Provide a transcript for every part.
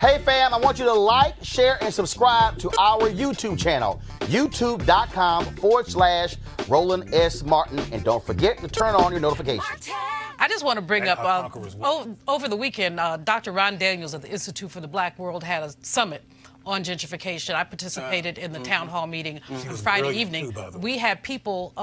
Hey fam, I want you to like, share, and subscribe to our YouTube channel, youtube.com/Roland S. Martin. And don't forget to turn on your notifications. I just want to bring up, over the weekend, Dr. Ron Daniels of the Institute for the Black World had a summit on gentrification. I participated in the town hall meeting on Friday evening. We had people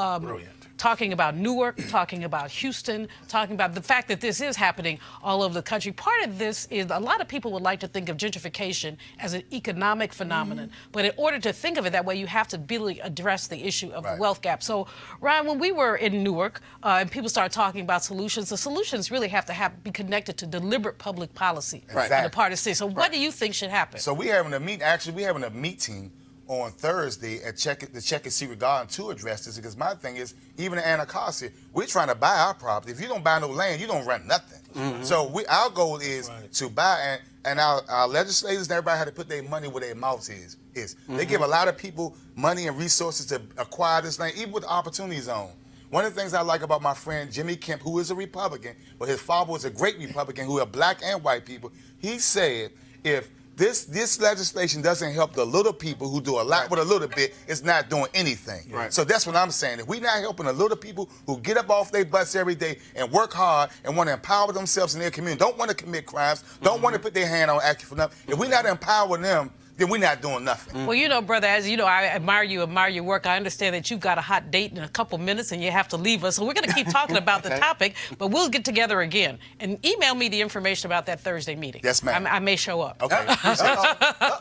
talking about Newark, talking about Houston, talking about the fact that this is happening all over the country. Part of this is a lot of people would like to think of gentrification as an economic phenomenon. But in order to think of it that way, you have to really address the issue of the wealth gap. So, Ryan, when we were in Newark and people started talking about solutions, the solutions really have to be connected to deliberate public policy on the part of the city. So what do you think should happen? So we're having a meeting, actually we're having a meeting on Thursday at Check and See regarding to address this, because my thing is, even in Anacostia, we're trying to buy our property. If you don't buy no land, you don't rent nothing. So our goal is to buy, and our legislators and everybody had to put their money where their mouth is. They give a lot of people money and resources to acquire this land, even with the Opportunity Zone. One of the things I like about my friend Jimmy Kemp, who is a Republican, but his father was a great Republican who are black and white people, he said if this legislation doesn't help the little people who do a lot with a little bit, it's not doing anything. So that's what I'm saying. If we're not helping the little people who get up off their butts every day and work hard and want to empower themselves in their community, don't want to commit crimes, don't want to put their hand on acting for nothing, if we're not empowering them, then we're not doing nothing. Well, you know, brother, as you know, I admire your work. I understand that you've got a hot date in a couple minutes and you have to leave us. So we're going to keep talking about the topic, but we'll get together again. And email me the information about that Thursday meeting. Yes, ma'am. I may show up. Okay.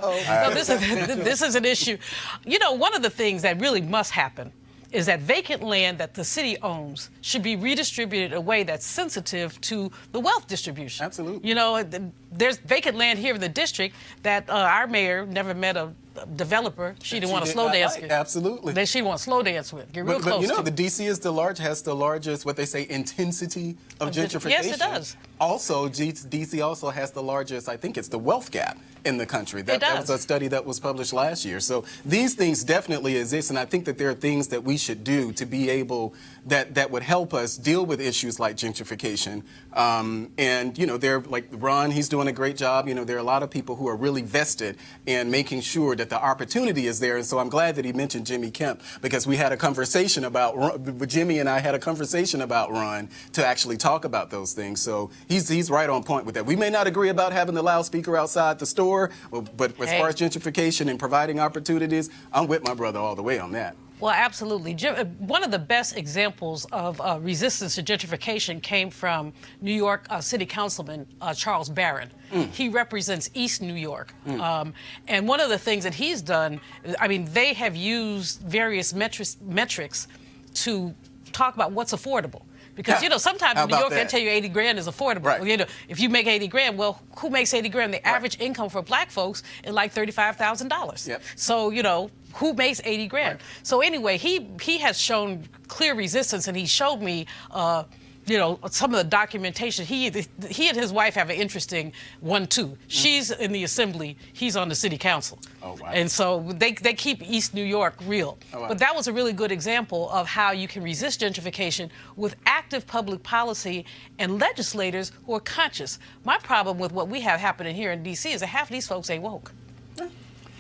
No, this is an issue. You know, one of the things that really must happen is that vacant land that the city owns should be redistributed in a way that's sensitive to the wealth distribution. Absolutely. You know, there's vacant land here in the district that our mayor never met a developer she didn't want to slow dance with. Absolutely. That she wants to slow dance with. Get real close. But you know, the DC has the largest, what they say, intensity of gentrification. Yes, it does. Also, DC also has the largest, I think it's the wealth gap in the country. That was a study that was published last year. So these things definitely exist, and I think that there are things that we should do to be able, that would help us deal with issues like gentrification. And, you know, they're like Ron, he's doing a great job. You know, there are a lot of people who are really vested in making sure that the opportunity is there. And so I'm glad that he mentioned Jimmy Kemp, because we had a conversation about, Jimmy and I had a conversation about Ron to actually talk about those things. So he's right on point with that. We may not agree about having the loudspeaker outside the store, but as far as gentrification and providing opportunities, I'm with my brother all the way on that. Well, absolutely. One of the best examples of resistance to gentrification came from New York City Councilman Charles Barron. He represents East New York. And one of the things that he's done, I mean, they have used various metrics to talk about what's affordable. Because, you know, sometimes in New York, they tell you 80 grand is affordable. Well, you know, if you make 80 grand, well, who makes 80 grand? The average income for black folks is like $35,000. So, you know, who makes 80 grand? So anyway, he has shown clear resistance, and he showed me, you know, some of the documentation. He and his wife have an interesting one, too. She's in the assembly. He's on the city council. And so they keep East New York real. But that was a really good example of how you can resist gentrification with active public policy and legislators who are conscious. My problem with what we have happening here in D.C. is that half of these folks ain't woke.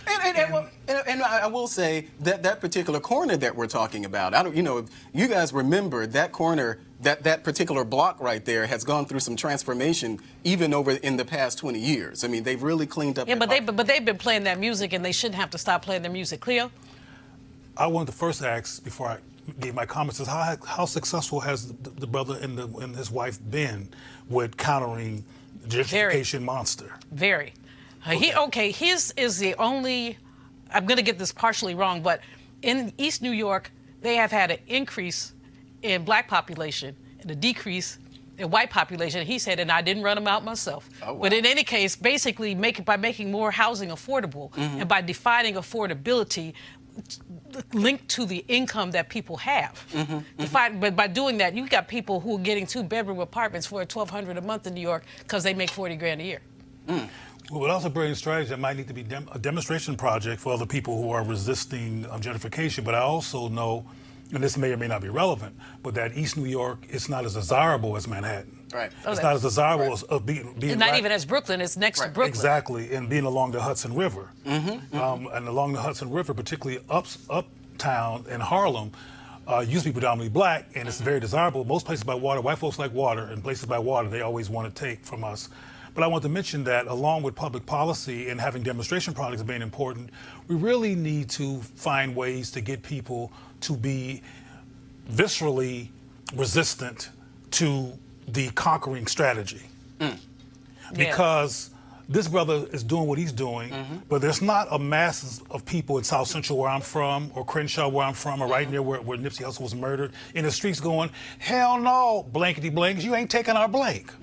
And I will say that that particular corner that we're talking about, you know, if you guys remember that corner, that particular block right there has gone through some transformation even over in the past 20 years. I mean, they've really cleaned up. Yeah, but they've been playing that music, and they shouldn't have to stop playing their music. Cleo? I wanted to first ask, before I gave my comments, is how successful has the brother and his wife been with countering the gentrification monster? Very. His is the only, I'm going to get this partially wrong, but in East New York, they have had an increase in black population and a decrease in white population. He said, and I didn't run them out myself. But in any case, basically by making more housing affordable and by defining affordability linked to the income that people have. But by doing that, you got people who are getting 2-bedroom apartments for $1,200 a month in New York because they make 40 grand a year. Well, it also brings strategy that might need to be a demonstration project for other people who are resisting gentrification. But I also know, and this may or may not be relevant, but that East New York is not as desirable as Manhattan. Right. It's not as desirable as being not right. even as Brooklyn. It's next to Brooklyn. Exactly, and being along the Hudson River. And along the Hudson River, particularly uptown in Harlem, used to be predominantly black, and it's very desirable. Most places by water, white folks like water, and places by water, they always want to take from us. But I want to mention that along with public policy and having demonstration projects being important, we really need to find ways to get people to be viscerally resistant to the conquering strategy. Because this brother is doing what he's doing, but there's not a mass of people in South Central where I'm from, or Crenshaw where I'm from, or right near where Nipsey Hussle was murdered, in the streets going, hell no, blankety blanks, you ain't taking our blank.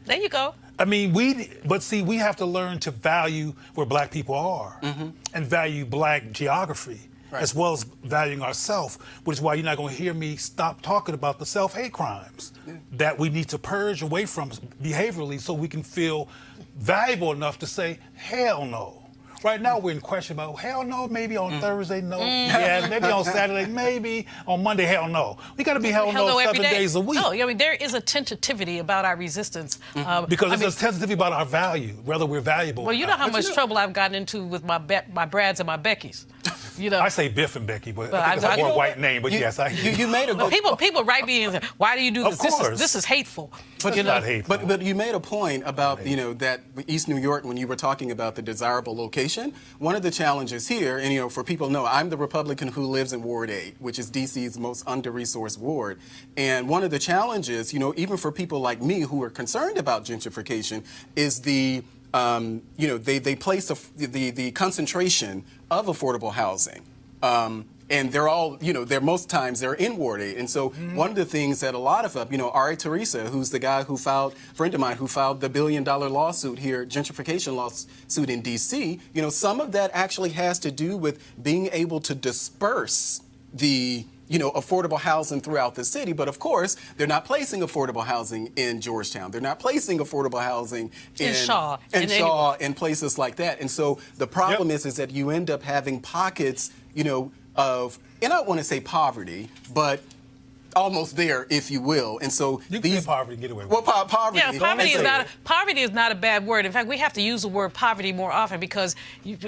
There you go. I mean, we have to learn to value where black people are and value black geography. As well as valuing ourselves, which is why you're not going to hear me stop talking about the self-hate crimes that we need to purge away from behaviorally so we can feel valuable enough to say, hell no. Right now we're in question about, hell no, maybe on Thursday, no. Yeah, maybe on Saturday, maybe. On Monday, hell no. We got to be hell no 7 days a week. No, I mean, there is a tentativity about our resistance. Because there's a sensitivity about our value, whether we're valuable. Well, you know how much trouble I've gotten into with my Brads and my Beckys. You know, I say Biff and Becky, but I think it's a more white name. But yes, I hear you made a good people write me and say, why do you do this? This is hateful. But it's not hateful. But you made a point about that East New York when you were talking about the desirable location. One of the challenges here, and for people know, I'm the Republican who lives in Ward 8, which is DC's most under-resourced ward. And one of the challenges, even for people like me who are concerned about gentrification, is the they place the concentration of affordable housing. And they're all, most times they're in Ward 8. And so one of the things that a lot of, Ari Teresa, who's the guy friend of mine who filed the $1 billion lawsuit here, gentrification lawsuit in D.C., some of that actually has to do with being able to disperse the affordable housing throughout the city. But of course, they're not placing affordable housing in Georgetown. They're not placing affordable housing in Shaw. And places like that. And so the problem is that you end up having pockets, of, and I don't want to say poverty, but almost there, if you will. And so you can say poverty, get away with it. Well, poverty. Yeah, poverty is not a bad word. In fact, we have to use the word poverty more often because,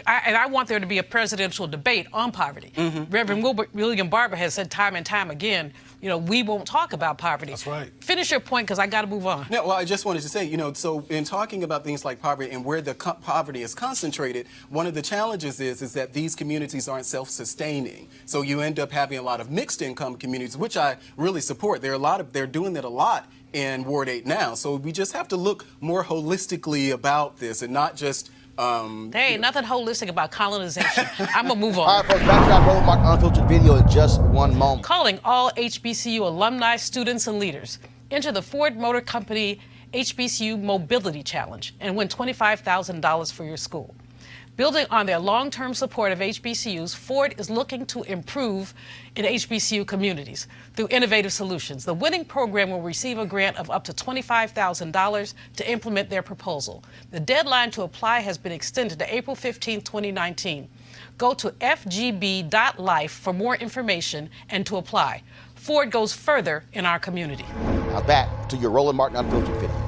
I want there to be a presidential debate on poverty. Reverend William Barber has said time and time again, we won't talk about poverty. That's right. Finish your point because I got to move on. No, well, I just wanted to say, so in talking about things like poverty and where the poverty is concentrated, one of the challenges is that these communities aren't self-sustaining. So you end up having a lot of mixed income communities, which I really support. They're doing that a lot in Ward 8 now. So we just have to look more holistically about this and not just there ain't nothing holistic about colonization. I'm going to move on. All right, folks, back to our Roland Martin Unfiltered video in just one moment. Calling all HBCU alumni, students, and leaders. Enter the Ford Motor Company HBCU Mobility Challenge and win $25,000 for your school. Building on their long-term support of HBCUs, Ford is looking to improve in HBCU communities through innovative solutions. The winning program will receive a grant of up to $25,000 to implement their proposal. The deadline to apply has been extended to April 15, 2019. Go to FGB.Life for more information and to apply. Ford goes further in our community. Now back to your Roland Martin Unfiltered video.